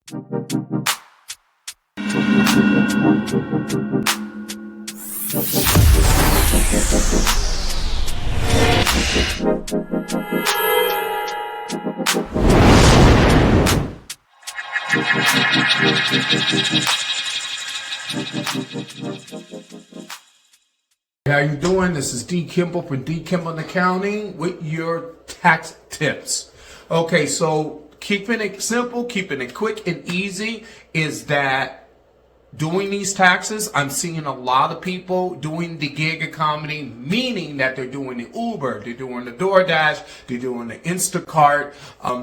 How you doing? This is D. Kimball from D. Kimball Accounting with your tax tips. Okay, so keeping it simple, keeping it quick and easy is that doing these taxes, I'm seeing a lot of people doing the gig economy, meaning that they're doing the Uber, they're doing the DOORDASH, they're doing the INSTACART,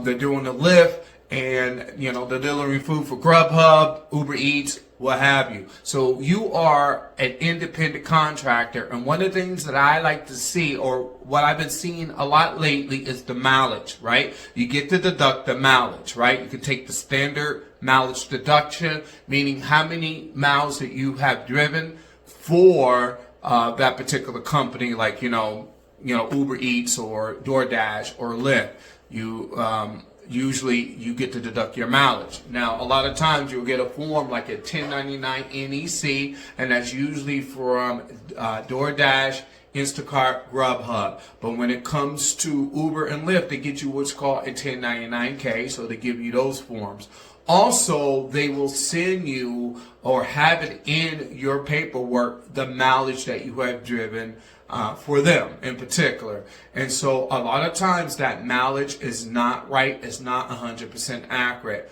they're doing the LYFT, and they're delivering food for GRUBHUB, Uber Eats, what have you. So you are an independent contractor, and one of the things that I like to see, or what I've been seeing a lot lately, is the mileage, right? You get to deduct the mileage, right? You can take the standard mileage deduction, meaning how many miles that you have driven for that particular company, like Uber Eats or DoorDash or Lyft. Usually you get to deduct your mileage. Now, a lot of times you'll get a form like a 1099 NEC, and that's usually from DoorDash, Instacart, GRUBHUB. But when it comes to Uber and Lyft, they get you what's called a 1099K, so they give you those forms. Also, they will send you or have it in your paperwork the mileage that you have driven for them in particular. And so a lot of times that mileage is not right, it's not 100% accurate.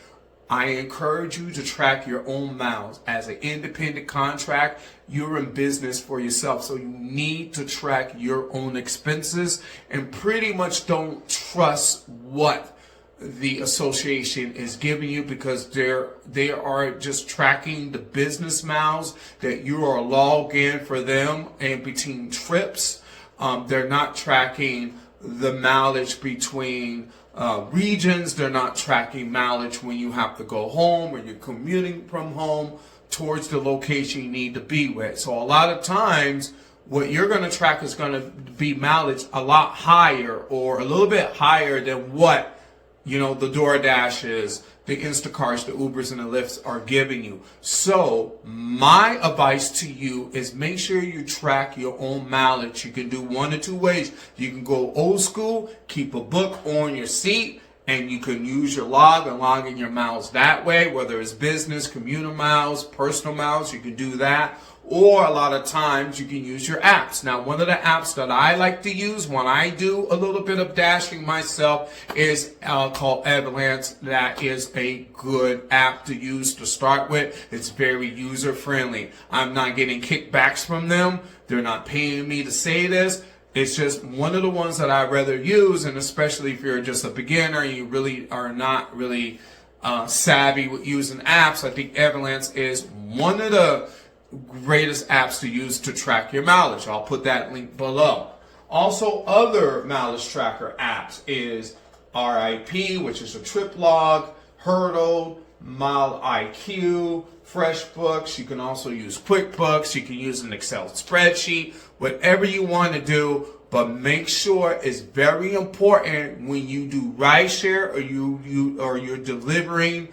I encourage you to track your own miles. As an independent contract, you're in business for yourself, so you need to track your own expenses and pretty much don't trust what the association is giving you, because they are just tracking the business miles that you are logged in for them and between trips. They're not tracking the mileage between regions. They're not tracking mileage when you have to go home or you're commuting from home towards the location you need to be with. So a lot of times what you're going to track is going to be mileage a lot higher, or a little bit higher than what the DoorDashes, the Instacarts, the Ubers, and the Lyfts are giving you. So my advice to you is make sure you track your own mileage. You can do one of two ways. You can go old school, keep a book on your seat, and you can use your log and log in your miles that way, whether it's business, commuter miles, personal miles, you can do that. Or a lot of times you can use your apps. Now, one of the apps that I like to use when I do a little bit of dashing myself is called Avalanche. That is a good app to use to start with. It's very user friendly. I'm not getting kickbacks from them. They're not paying me to say this. It's just one of the ones that I'd rather use, and especially if you're just a beginner and you really are not really savvy with using apps, I think Avalanche is one of the greatest apps to use to track your mileage. I'll put that link below. Also, other mileage tracker apps is RIP, which is a trip log, Hurdle, Mile IQ, FreshBooks. You can also use QuickBooks. You can use an Excel spreadsheet, whatever you want to do. But make sure it's very important when you do rideshare, or you're delivering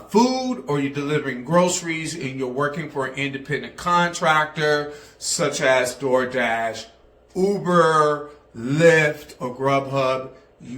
food, or you're delivering groceries, and you're working for an independent contractor such as DoorDash, Uber, Lyft, or GRUBHUB.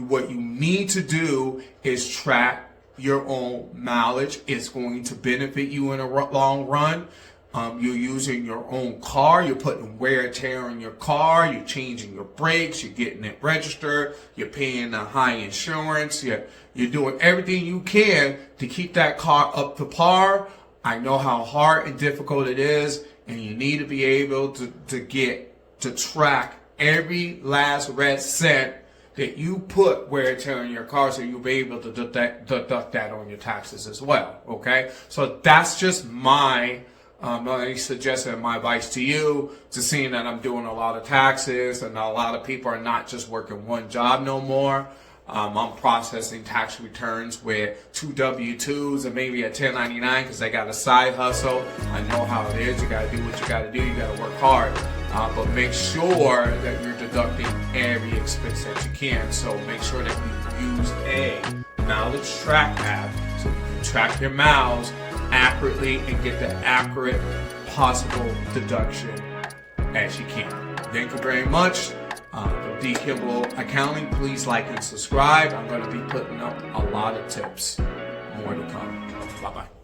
What you need to do is track your own mileage. It's going to benefit you in a long run. You're using your own car. You're putting wear and tear on your car. You're changing your brakes. You're getting it registered. You're paying the high insurance. You're doing everything you can to keep that car up to par. I know how hard and difficult it is, and you need to be able to track every last red cent that you put wear and tear on your car, so you'll be able to deduct that on your taxes as well. Okay, so that's just my suggestion and my advice to you, to seeing that I'm doing a lot of taxes and a lot of people are not just working one job no more. I'm processing tax returns with 2 W-2s and maybe a 1099 because I got a side hustle. I know how it is. You got to do what you got to do. You got to work hard. But make sure that you're deducting every expense that you can. So make sure that you use a mileage track app track your miles accurately and get the accurate possible deduction as you can. Thank you very much. For D. Kimball Accounting, please like and subscribe. I'm going to be putting up a lot of tips. More to come. Bye-bye.